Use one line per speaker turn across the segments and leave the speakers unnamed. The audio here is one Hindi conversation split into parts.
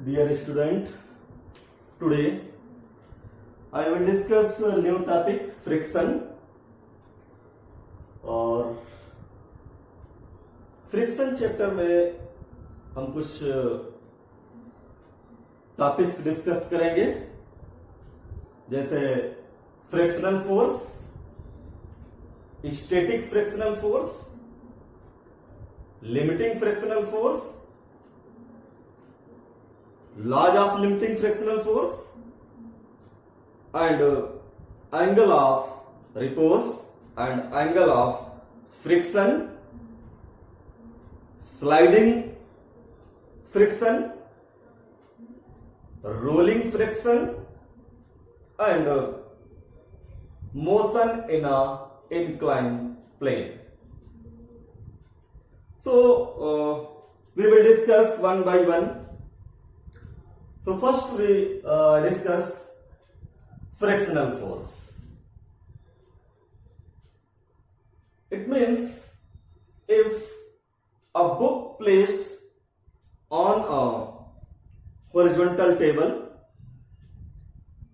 Dear student, today I will discuss a new topic friction. और फ्रिक्शन चैप्टर में हम कुछ टॉपिक्स डिस्कस करेंगे, जैसे frictional force, static frictional force, limiting frictional force, laws of limiting frictional force, and angle of repose and angle of friction, sliding friction, rolling friction, and motion in a inclined plane. So we will discuss one by one. So first we discuss frictional force. It means if a book placed on a horizontal table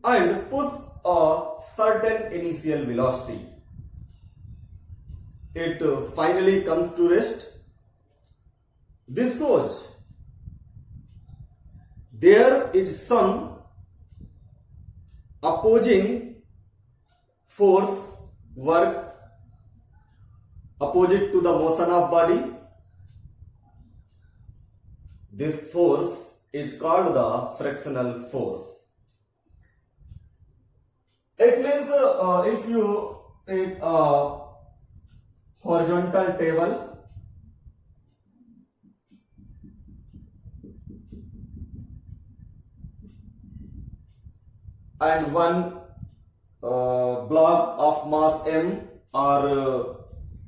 and push a certain initial velocity, it finally comes to rest. This shows there is some opposing force work opposite to the motion of body. This force is called the frictional force. It means if you take a horizontal table and one block of mass m or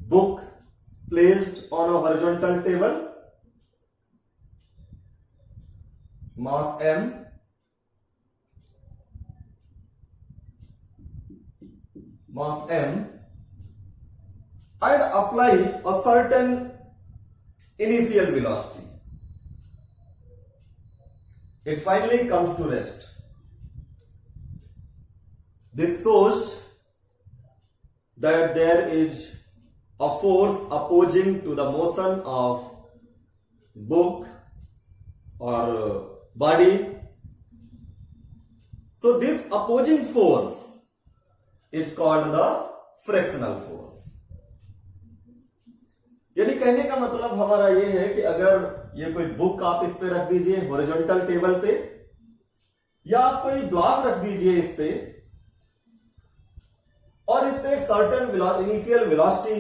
book placed on a horizontal table, mass m, and apply a certain initial velocity, it finally comes to rest. This shows that there is a force opposing to the motion of book or body. So this opposing force is called the frictional force. यानी कहने का मतलब हमारा ये है कि अगर ये कोई बुक आप इस पे रख दीजिए हॉरिजॉन्टल टेबल पे, या आप कोई ब्लॉक रख दीजिए इस पे और इस पे एक सर्टेन इनिशियल वेलोसिटी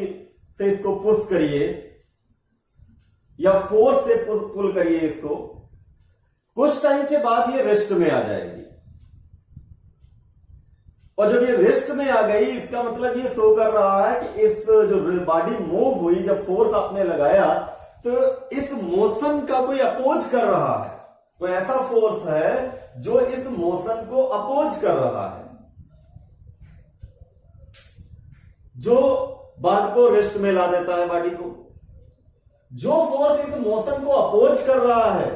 से इसको पुश करिए या फोर्स से पुल करिए इसको, कुछ टाइम के बाद ये रेस्ट में आ जाएगी। और जब ये रेस्ट में आ गई, इसका मतलब ये शो कर रहा है कि इस जो बॉडी मूव हुई, जब फोर्स आपने लगाया तो इस मोशन का कोई अपोज कर रहा है, कोई ऐसा फोर्स है जो इस मोशन को अपोज कर रहा है, जो बाद को रेस्ट में ला देता है बॉडी को। जो फोर्स इस मोशन को अपोज कर रहा है,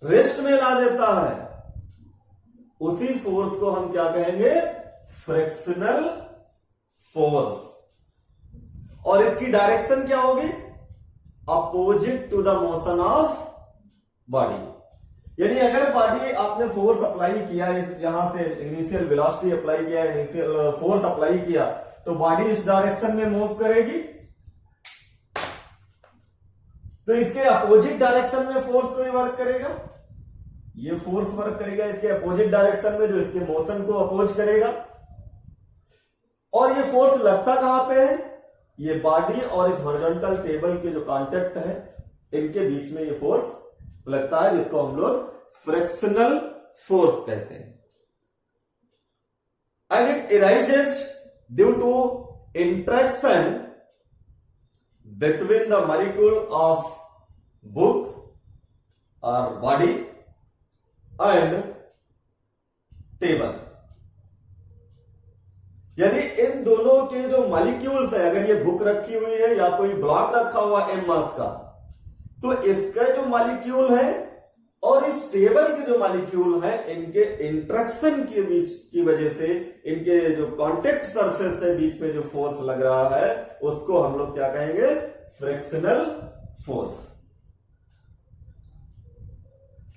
रेस्ट में ला देता है, उसी फोर्स को हम क्या कहेंगे? Frictional force. और इसकी डायरेक्शन क्या होगी? Opposite to the motion of body. यानी अगर बॉडी आपने फोर्स अप्लाई किया, यहां से इनिशियल वेलोसिटी अप्लाई किया, इनिशियल फोर्स अप्लाई किया, तो बॉडी इस डायरेक्शन में मूव करेगी, तो इसके अपोजिट डायरेक्शन में फोर्स कोई वर्क करेगा, ये फोर्स वर्क करेगा इसके अपोजिट डायरेक्शन में, जो इसके मोशन को अपोज करेगा। और ये फोर्स लगता कहां पे है? ये बॉडी और इस हॉरिजॉन्टल टेबल के जो कांटेक्ट है, इनके बीच में ये फोर्स लगता है, जिसको हम लोग फ्रिक्शनल फोर्स कहते हैं। And it arises due to interaction between the molecule of book और बॉडी एंड टेबल। यानी इन दोनों के जो मॉलिक्यूल्स है, अगर ये बुक रखी हुई है या कोई ब्लॉक रखा हुआ एम मास का, तो इसका जो मॉलिक्यूल है और इस टेबल के जो मॉलिक्यूल है, इनके इंट्रैक्शन के बीच की वजह से, इनके जो कांटेक्ट सरफेस है बीच में जो फोर्स लग रहा है, उसको हम लोग क्या कहेंगे? Frictional force.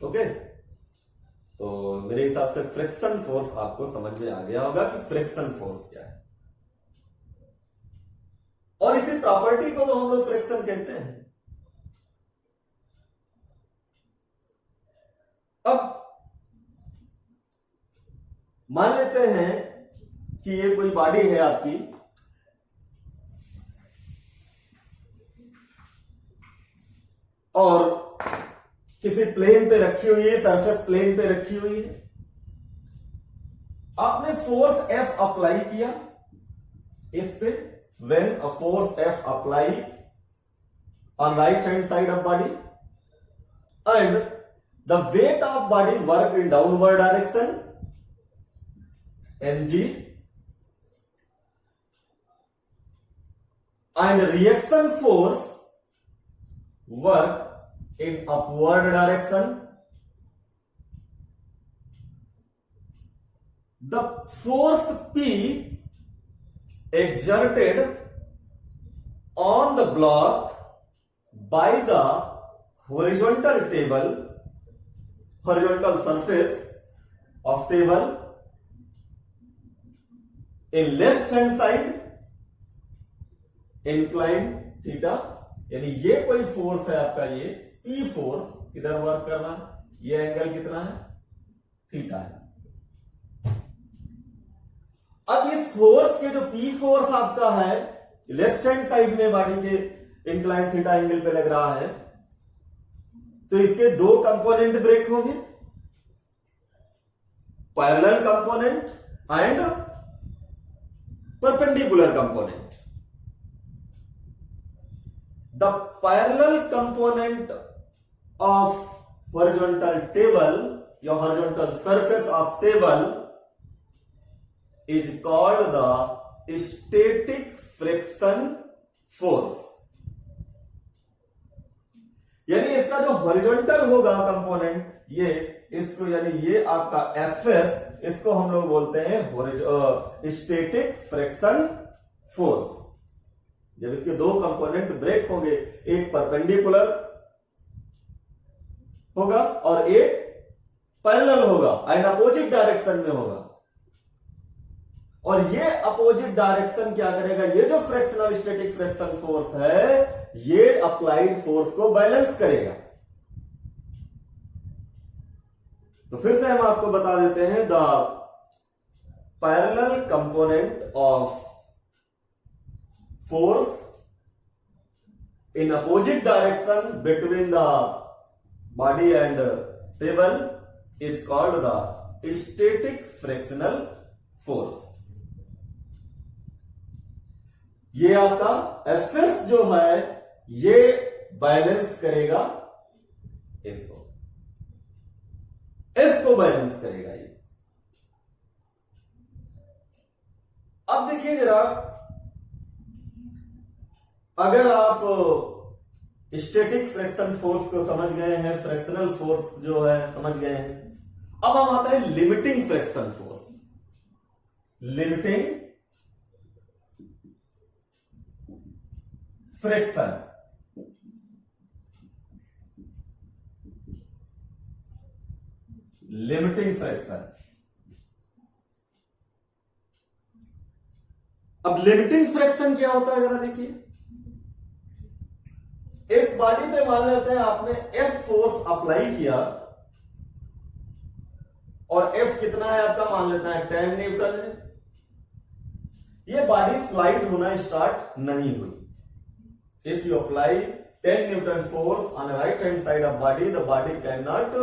ओके, तो मेरे हिसाब से फ्रिक्शन फोर्स आपको समझ में आ गया होगा कि फ्रिक्शन फोर्स क्या है। और इसी प्रॉपर्टी को तो हम लोग फ्रिक्शन कहते हैं। अब मान लेते हैं कि ये कोई बॉडी है आपकी, और किसी प्लेन पे रखी हुई है, सरफेस प्लेन पे रखी हुई है। आपने फोर्स F अप्लाई किया इस पे, when a force F apply on right hand side of body and the weight of body work in downward direction mg and reaction force work in upward direction, the force P exerted on the block by the horizontal surface of table in left hand side inclined theta, यानी ये कोई फोर्स है आपका, ये P फोर्स इधर वर्क कर रहा है, ये एंगल कितना है? थीटा है। अब इस फोर्स के जो P फोर्स आपका है लेफ्ट हैंड साइड में बॉडी के इंक्लाइन थीटा एंगल पे लग रहा है, तो इसके दो कंपोनेंट ब्रेक होंगे, parallel component and perpendicular component. The parallel component of horizontal table या horizontal surface of table is called the static friction force। यानी इसका जो हॉरिजॉन्टल होगा कंपोनेंट, ये इसको, यानी ये आपका Fs, इसको हम लोग बोलते हैं स्टैटिक फ्रिक्शन फोर्स। जब इसके दो कंपोनेंट ब्रेक होंगे, एक परपेंडिकुलर होगा और एक पैरेलल होगा, एंड अपोजिट डायरेक्शन में होगा, और ये अपोजिट डायरेक्शन क्या करेगा? ये जो फ्रिक्शनल स्टैटिक फ्रिक्शन फोर्स है, ये अप्लाइड फोर्स को बैलेंस करेगा। तो फिर से हम आपको बता देते हैं, the parallel component of force in opposite direction between the body and table is called the static frictional force. ये आपका Fs जो है, ये बैलेंस करेगा इसको, F को बैलेंस करेगा ये। अब देखिए जरा, अगर आप स्टैटिक फ्रिक्शन फोर्स को समझ गए हैं, फ्रिक्शनल फोर्स जो है समझ गए हैं, अब हम आता है limiting friction force. Limiting friction, limiting friction. अब लिमिटिंग फ्रिक्शन क्या होता है जरा देखिए। इस बॉडी पे मान लेते हैं आपने F फोर्स अप्लाई किया, और F कितना है आपका, मान लेते हैं 10 न्यूटन है। ये बॉडी स्लाइड होना स्टार्ट नहीं हुई। If you apply 10 Newton force on the right hand side of body, the body cannot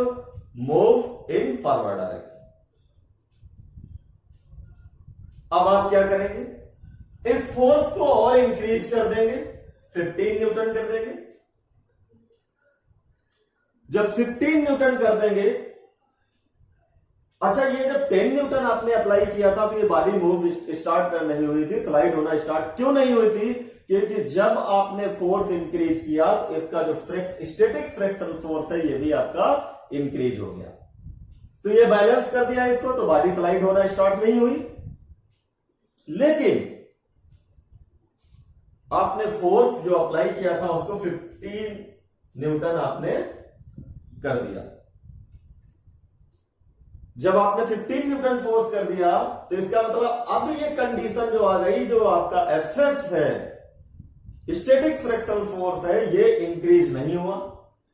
move in forward direction। अब आप क्या करेंगे? इस फोर्स को और इंक्रीज कर देंगे, 15 न्यूटन कर देंगे। जब 15 न्यूटन कर देंगे, अच्छा ये जब 10 न्यूटन आपने अप्लाई किया था, तो ये बॉडी मूव स्टार्ट नहीं हुई थी, स्लाइड होना स्टार्ट क्यों नहीं हुई थी? क्योंकि जब आपने फोर्स इंक्रीज किया तो इसका जो स्टैटिक फ्रिक्शन फोर्स है ये भी आपका इंक्रीज हो गया। तो ये बैलेंस कर दिया इसको, तो बॉडी स्लाइड होना स्टार्ट नहीं हुई। लेकिन आपने फोर्स जो अप्लाई किया था उसको 15 न्यूटन आपने कर दिया। जब आपने 15 न्यूटन फोर्स कर दिया तो इसका मतलब अब ये कंडीशन जो आ गई, जो आपका एफएस है, स्टैटिक फ्रिक्शन फोर्स है, ये इंक्रीज नहीं हुआ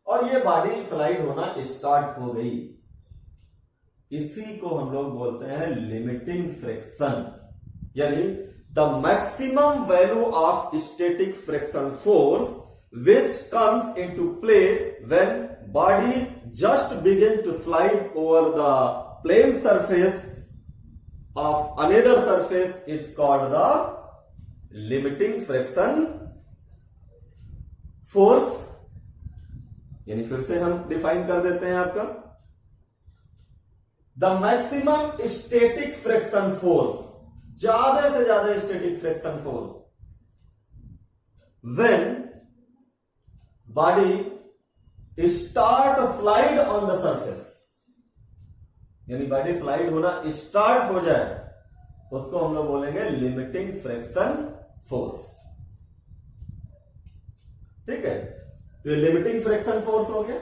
और ये बॉडी स्लाइड होना स्टार्ट हो गई। इसी को हम लोग बोलते हैं लिमिटिंग फ्रिक्शन, यानी the maximum value of static friction force which comes into play when body just begin to slide over the plane surface of another surface is called the limiting friction force। यानी फिर से हम डिफाइन कर देते हैं आपका, the maximum static friction force, ज्यादा से ज्यादा static friction force when body start slide on the surface, यानी बॉडी स्लाइड होना स्टार्ट हो जाए, उसको हम लोग बोलेंगे लिमिटिंग फ्रिक्शन फोर्स। ठीक है, तो ये लिमिटिंग फ्रिक्शन फोर्स हो गया।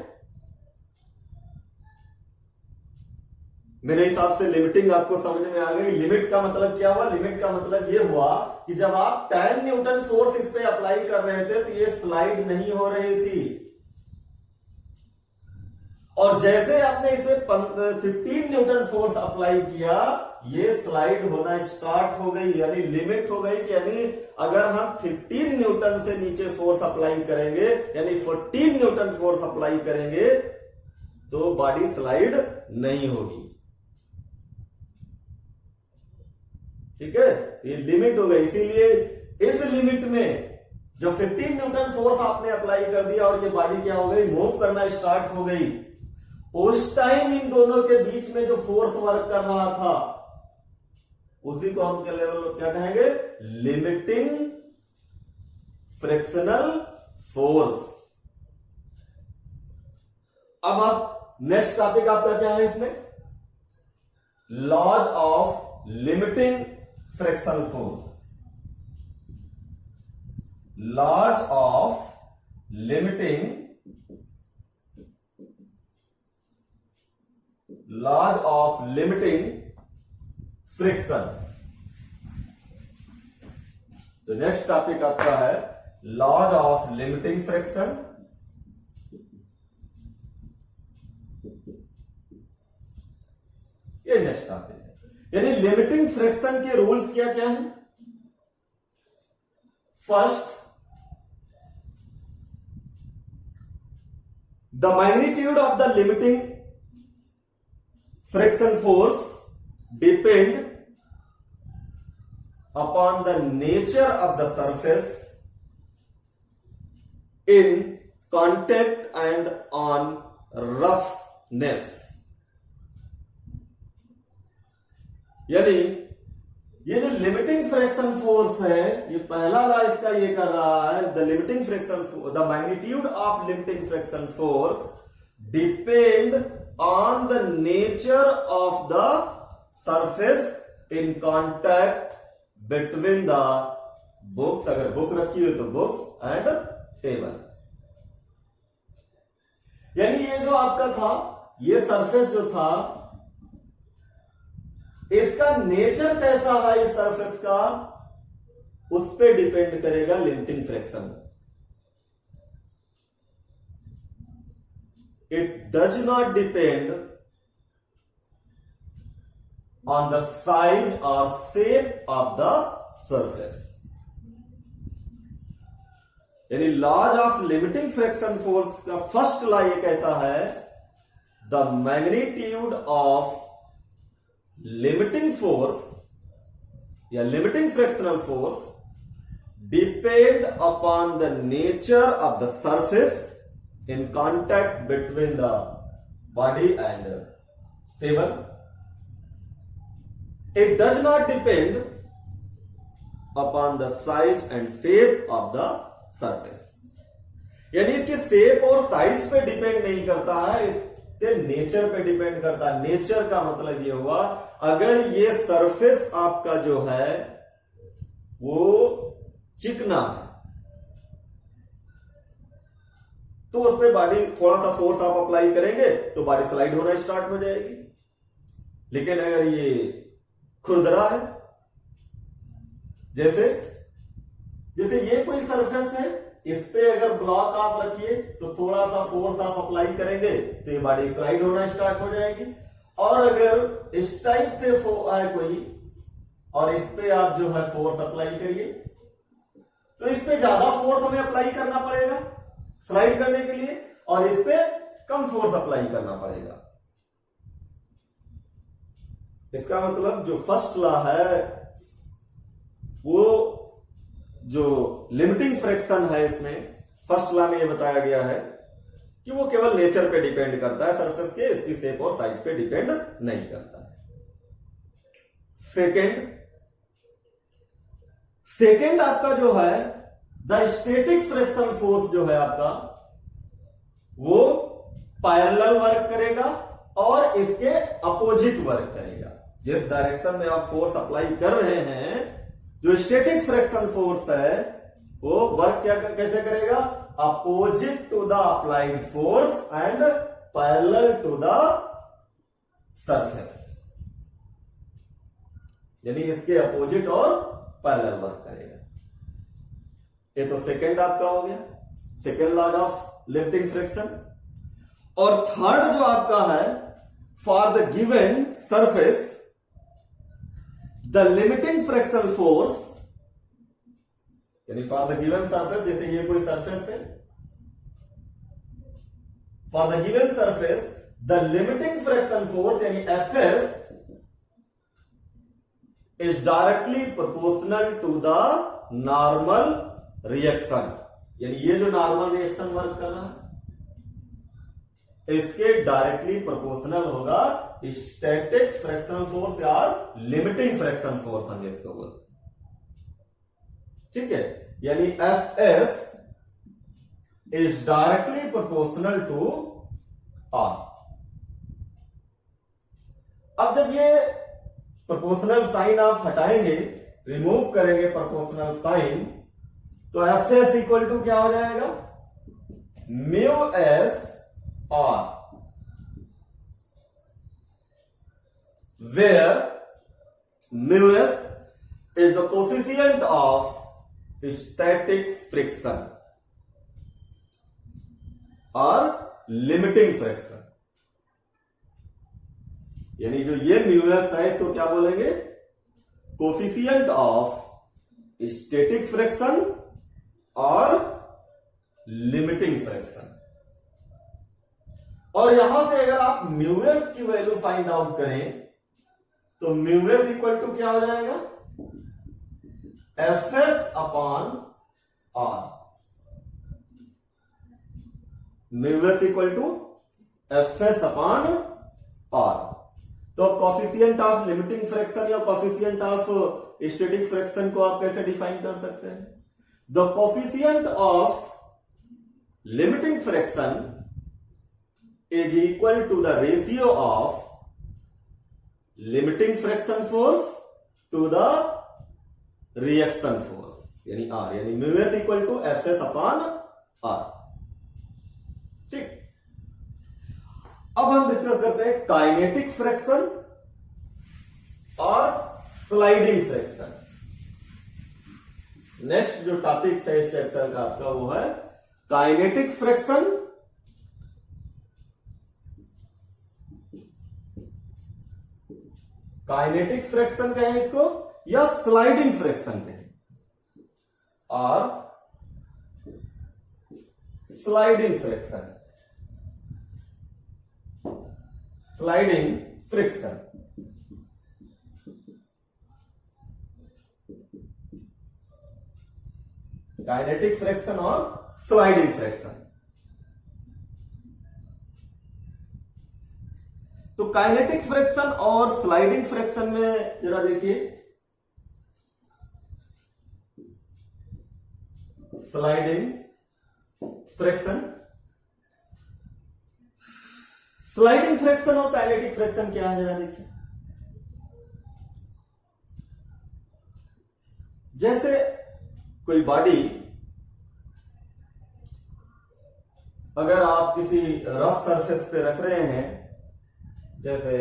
मेरे हिसाब से लिमिटिंग आपको समझ में आ गई। लिमिट का मतलब क्या हुआ? लिमिट का मतलब ये हुआ कि जब आप 10 न्यूटन फोर्स इस पे अप्लाई कर रहे थे तो ये स्लाइड नहीं हो रही थी, और जैसे आपने इस पे 15 न्यूटन फोर्स अप्लाई किया ये स्लाइड होना स्टार्ट हो गई, यानी लिमिट हो गई। यानी अगर हम 15 न्यूटन से नीचे फोर्स अप्लाई करेंगे, यानी 14 न्यूटन फोर्स अप्लाई करेंगे, तो बॉडी स्लाइड नहीं होगी। ठीक है, ये लिमिट हो गई। इसीलिए इस लिमिट में जो 15 न्यूटन फोर्स आपने अप्लाई कर दिया और ये बॉडी क्या हो गई, मूव करना स्टार्ट हो गई, उस टाइम इन दोनों के बीच में जो फोर्स वर्क कर रहा था उसी को हम क्या कहेंगे, लिमिटिंग फ्रिक्शनल फोर्स। अब आप नेक्स्ट टॉपिक आपका क्या है इसमें, laws of limiting frictional force. Laws of limiting friction. तो नेक्स्ट टॉपिक आपका है लॉज ऑफ लिमिटिंग फ्रिक्शन। ये नेक्स्ट टॉपिक है, यानी लिमिटिंग फ्रिक्शन के रूल्स क्या क्या हैं। First, the magnitude of the limiting friction force depend upon the nature of the surface in contact and on roughness. यानी ये जो लिमिटिंग फ्रिक्शन फोर्स है, ये पहला लॉ इसका ये कर रहा है, the limiting friction, the magnitude of limiting friction force depend on the nature of the surface in contact between the books, अगर बुक रखी हुई तो बुक्स एंड टेबल। यानी ये जो आपका था, ये सरफेस जो था, इसका नेचर कैसा है इस सरफेस का, उस पे डिपेंड करेगा limiting friction. It does not depend on the size और शेप ऑफ द सरफेस। यानी laws of limiting friction force का फर्स्ट लॉ ये कहता है, the magnitude of limiting force या limiting frictional force depend upon the nature of the surface in contact between the body and table. It does not depend upon the size and shape of the surface. यानी इसके शेप और साइज पे डिपेंड नहीं करता है, इसके नेचर पे डिपेंड करता है। नेचर का मतलब ये हुआ, अगर ये सरफेस आपका जो है वो चिकना है तो उसमें बॉडी थोड़ा सा फोर्स आप अप्लाई करेंगे तो बॉडी स्लाइड होना स्टार्ट हो जाएगी। लेकिन अगर ये खुरदरा है, जैसे जैसे ये कोई सरफेस है, इस पे अगर ब्लॉक आप रखिए तो थोड़ा सा फोर्स आप अप्लाई करेंगे तो ये बॉडी स्लाइड होना स्टार्ट हो जाएगी। और अगर इस टाइप से है कोई और इस पे आप जो है फोर्स अप्लाई करिए तो इस पे ज्यादा फोर्स हमें अप्लाई करना पड़ेगा स्लाइड करने के लिए, और इस पे कम फोर्स अप्लाई करना पड़ेगा। इसका मतलब जो फर्स्ट लॉ है वो जो लिमिटिंग फ्रैक्शन है, इसमें फर्स्ट लॉ में ये बताया गया है कि वो केवल नेचर पे डिपेंड करता है सरफेस के, इसकी शेप और साइज पे डिपेंड नहीं करता है। सेकेंड आपका जो है द स्टैटिक फ्रिक्शन फोर्स जो है आपका वो पैरेलल वर्क करेगा और इसके अपोजिट वर्क करेगा। जिस डायरेक्शन में आप फोर्स अप्लाई कर रहे हैं, जो स्टैटिक फ्रिक्शन फोर्स है वो वर्क कैसे करेगा, opposite to the applied force and parallel to the surface. यानी इसके अपोजिट और पैरेलल वर्क करेगा। ये तो सेकेंड आपका हो गया, second law of limiting friction. और थर्ड जो आपका है, for the given surface the limiting friction force, यानी फॉर द गिवन सरफेस, जैसे ये कोई सरफेस है, for the given surface the limiting friction force यानी FS is directly proportional to the normal reaction. यानी ये जो नॉर्मल रिएक्शन वर्क कर रहा है इसके डायरेक्टली प्रोपोर्शनल होगा स्टैटिक फ्रिक्शन फोर्स या लिमिटिंग फ्रिक्शन फोर्स हम इसको बोलते हैं। ठीक है, यानी F S is directly proportional to R. अब जब ये प्रोपोर्शनल साइन आप हटाएंगे, रिमूव करेंगे प्रोपोर्शनल साइन, तो एफ एस इक्वल टू क्या हो जाएगा, mu S R, where mu s is the coefficient of static friction or limiting friction। यानी जो ये mu s है इसको क्या बोलेंगे, कोफिशियंट ऑफ स्टैटिक फ्रिक्शन और लिमिटिंग फ्रिक्शन। और यहां से अगर आप mu s की वैल्यू फाइंड आउट करें तो म्यू एस इक्वल टू क्या हो जाएगा, F S upon R. Mu S equal to F S upon R. तो कॉफिशियंट ऑफ लिमिटिंग फ्रैक्शन या कॉफिशियंट ऑफ स्टैटिक फ्रैक्शन को आप कैसे डिफाइन कर सकते हैं, the coefficient of limiting friction is equal to the ratio of limiting friction force to the reaction force, यानी आर, यानी mu S equal to F S upon R. ठीक, अब हम डिस्कस करते हैं काइनेटिक फ्रिक्शन और स्लाइडिंग फ्रिक्शन। नेक्स्ट जो टॉपिक है इस चैप्टर का आपका वो है काइनेटिक फ्रिक्शन काइनेटिक फ्रिक्शन कहें इसको या स्लाइडिंग फ्रिक्शन कहें, और sliding friction, sliding friction. Kinetic friction और स्लाइडिंग फ्रिक्शन। तो काइनेटिक फ्रिक्शन और स्लाइडिंग फ्रिक्शन में जरा देखिए, स्लाइडिंग फ्रिक्शन। स्लाइडिंग फ्रिक्शन और काइनेटिक फ्रिक्शन क्या है जरा देखिए। जैसे कोई बॉडी, अगर आप किसी रफ सरफेस पे रख रहे हैं, जैसे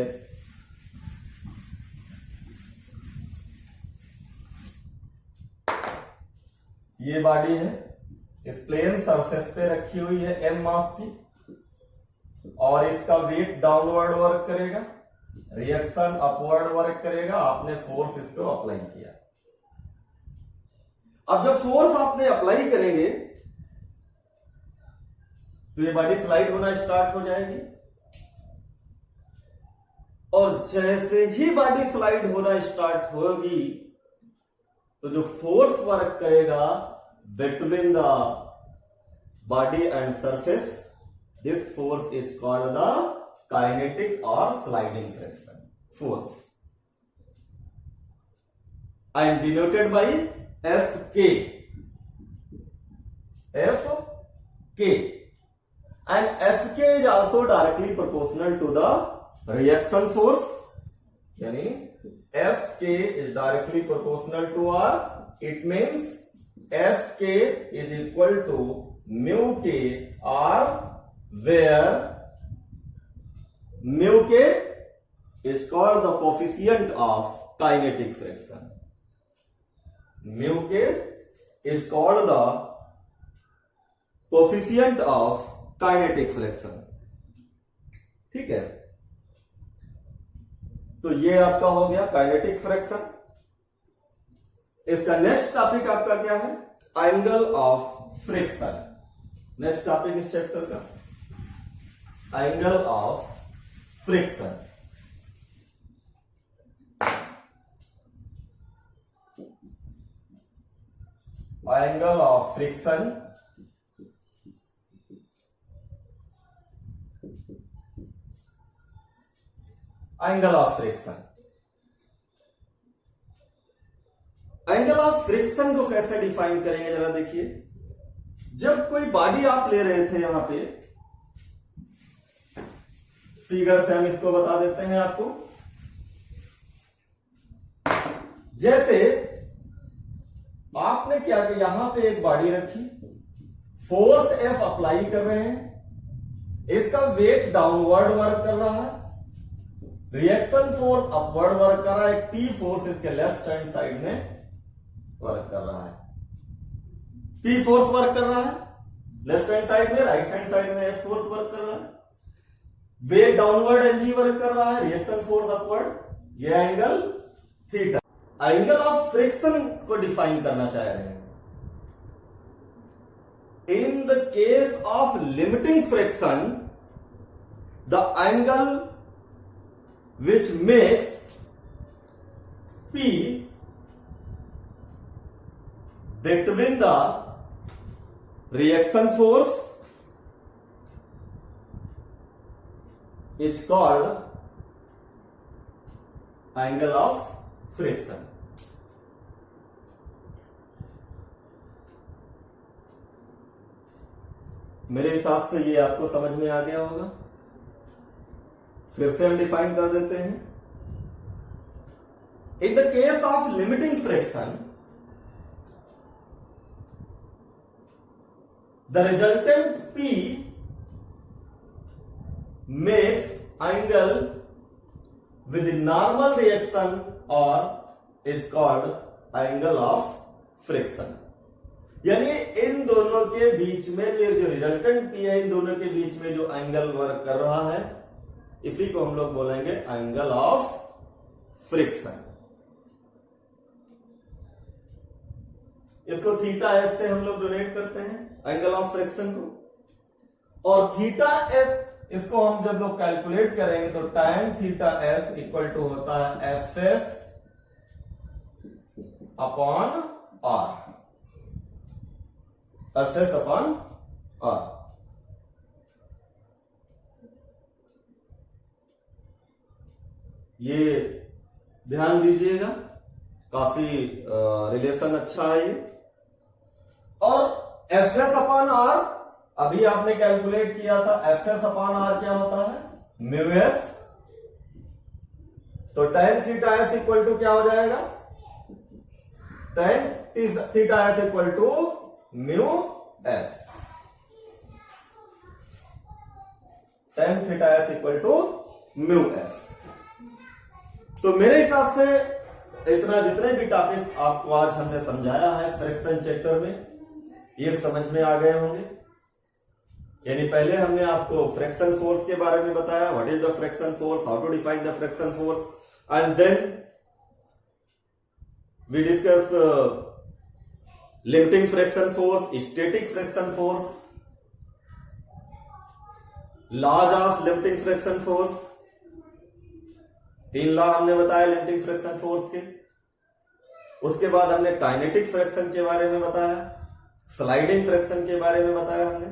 ये बॉडी है, इस प्लेन सरफेस पे रखी हुई है m मास की, और इसका वेट डाउनवर्ड वर्क करेगा, रिएक्शन अपवर्ड वर्क करेगा, आपने फोर्स इसको अप्लाई किया। अब जब फोर्स आपने अप्लाई करेंगे तो ये बॉडी स्लाइड होना स्टार्ट हो जाएगी, और जैसे ही बॉडी स्लाइड होना स्टार्ट होगी तो जो फोर्स वर्क करेगा between the body and surface, this force is called the kinetic और sliding friction force, and denoted by Fk, Fk, and Fk is also directly proportional to the reaction force, यानी Fk is directly proportional to R, it means Fk is equal to mu k R, where mu k is called the coefficient of kinetic friction. Mu k is called the coefficient of kinetic friction. ठीक है, तो ये आपका हो गया काइनेटिक फ्रिक्शन। इसका नेक्स्ट टॉपिक आपका क्या है? Angle of friction. Next topic इस चैप्टर का angle of friction. Angle of friction angle of friction angle of friction को कैसे डिफाइन करेंगे जरा देखिए। जब कोई बॉडी आप ले रहे थे, यहां पे फिगर से हम इसको बता देते हैं आपको। जैसे आपने क्या किया, यहां पे एक बॉडी रखी, फोर्स F अप्लाई कर रहे हैं, इसका वेट डाउनवर्ड वर्क कर रहा है, रिएक्शन फोर्स अपवर्ड वर्क कर रहा है, एक P फोर्स इसके लेफ्ट हैंड साइड में वर्क कर रहा है। P फोर्स वर्क कर रहा है लेफ्ट हैंड साइड में, राइट हैंड साइड में F फोर्स वर्क कर रहा है, वेट डाउनवर्ड mg वर्क कर रहा है, रिएक्शन फोर्स अपवर्ड, ये angle theta. Angle of friction को डिफाइन करना चाह रहे हैं। In the case of limiting friction, the angle which makes P between the reaction force is called angle of friction. मेरे हिसाब से ये आपको समझ में आ गया होगा। फिर से हम डिफाइन कर देते हैं। In the case of limiting friction, the resultant P makes angle with the normal reaction or is called angle of friction। यानी इन दोनों के बीच में ये जो रिजल्टेंट P है, इन दोनों के बीच में जो एंगल वर्क कर रहा है, इसी को हम लोग बोलेंगे एंगल ऑफ फ्रिक्शन। इसको थीटा एफ से हम लोग डोनेट करते हैं एंगल ऑफ फ्रिक्शन को, और थीटा एफ इसको हम जब लोग कैलकुलेट करेंगे तो tan theta F equal to होता है F S upon R, F S upon R. ये ध्यान दीजिएगा, काफी रिलेशन अच्छा है ये। और एफ एस अपॉन आर, अभी आपने कैलकुलेट किया था, एफ एस अपॉन आर क्या होता है, म्यू एस। तो tan theta S equal to क्या हो जाएगा, tan theta S equal to mu S, tan theta S equal to mu S. तो मेरे हिसाब से इतना जितने भी टॉपिक्स आपको आज हमने समझाया है फ्रैक्शन चैप्टर में, ये समझ में आ गए होंगे। यानी पहले हमने आपको फ्रैक्शन फोर्स के बारे में बताया, what is the friction force, how to define the friction force, and then we discuss limiting friction force, static friction force, laws of limiting friction force. 3 law हमने बताया लिमिटिंग फ्रैक्शन फोर्स के। उसके बाद हमने काइनेटिक फ्रैक्शन के बारे में बताया, स्लाइडिंग फ्रैक्शन के बारे में बताया हमने,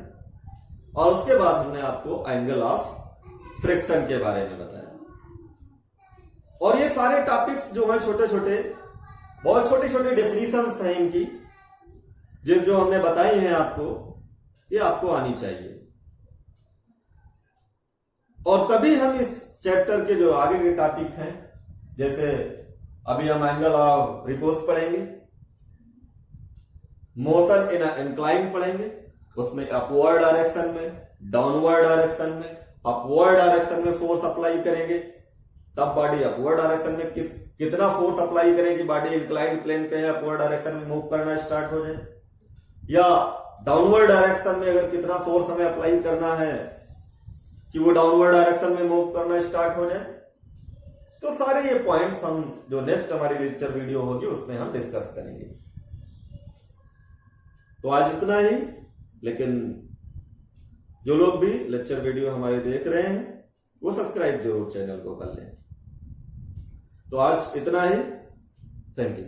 और उसके बाद हमने आपको एंगल ऑफ फ्रिक्शन के बारे में बताया। और ये सारे टॉपिक्स जो हैं छोटे छोटे, बहुत छोटी छोटी डेफिनेशंस हैं इनकी, जो हमने बताई हैं आपको, ये आपको आनी चाहिए। और तभी हम इस चैप्टर के जो आगे के टॉपिक हैं, जैसे अभी हम एंगल ऑफ रिपोज पढ़ेंगे, मोशन इन इंक्लाइन पढ़ेंगे, उसमें अपवर्ड डायरेक्शन में, डाउनवर्ड डायरेक्शन में, अपवर्ड डायरेक्शन में फोर्स अप्लाई करेंगे, तब बॉडी अपवर्ड डायरेक्शन में कितना फोर्स अप्लाई करें कि बॉडी इंक्लाइन प्लेन पे है, अपवर्ड डायरेक्शन में मूव करना स्टार्ट हो जाए, या डाउनवर्ड डायरेक्शन में अगर कितना फोर्स हमें अप्लाई करना है कि वो डाउनवर्ड डायरेक्शन में मूव करना स्टार्ट हो जाए। तो सारे ये पॉइंट्स हम जो नेक्स्ट हमारी लेक्चर वीडियो होगी उसमें हम डिस्कस करेंगे। तो आज इतना ही, लेकिन जो लोग भी लेक्चर वीडियो हमारे देख रहे हैं वो सब्सक्राइब जरूर चैनल को कर लें। तो आज इतना ही, थैंक यू।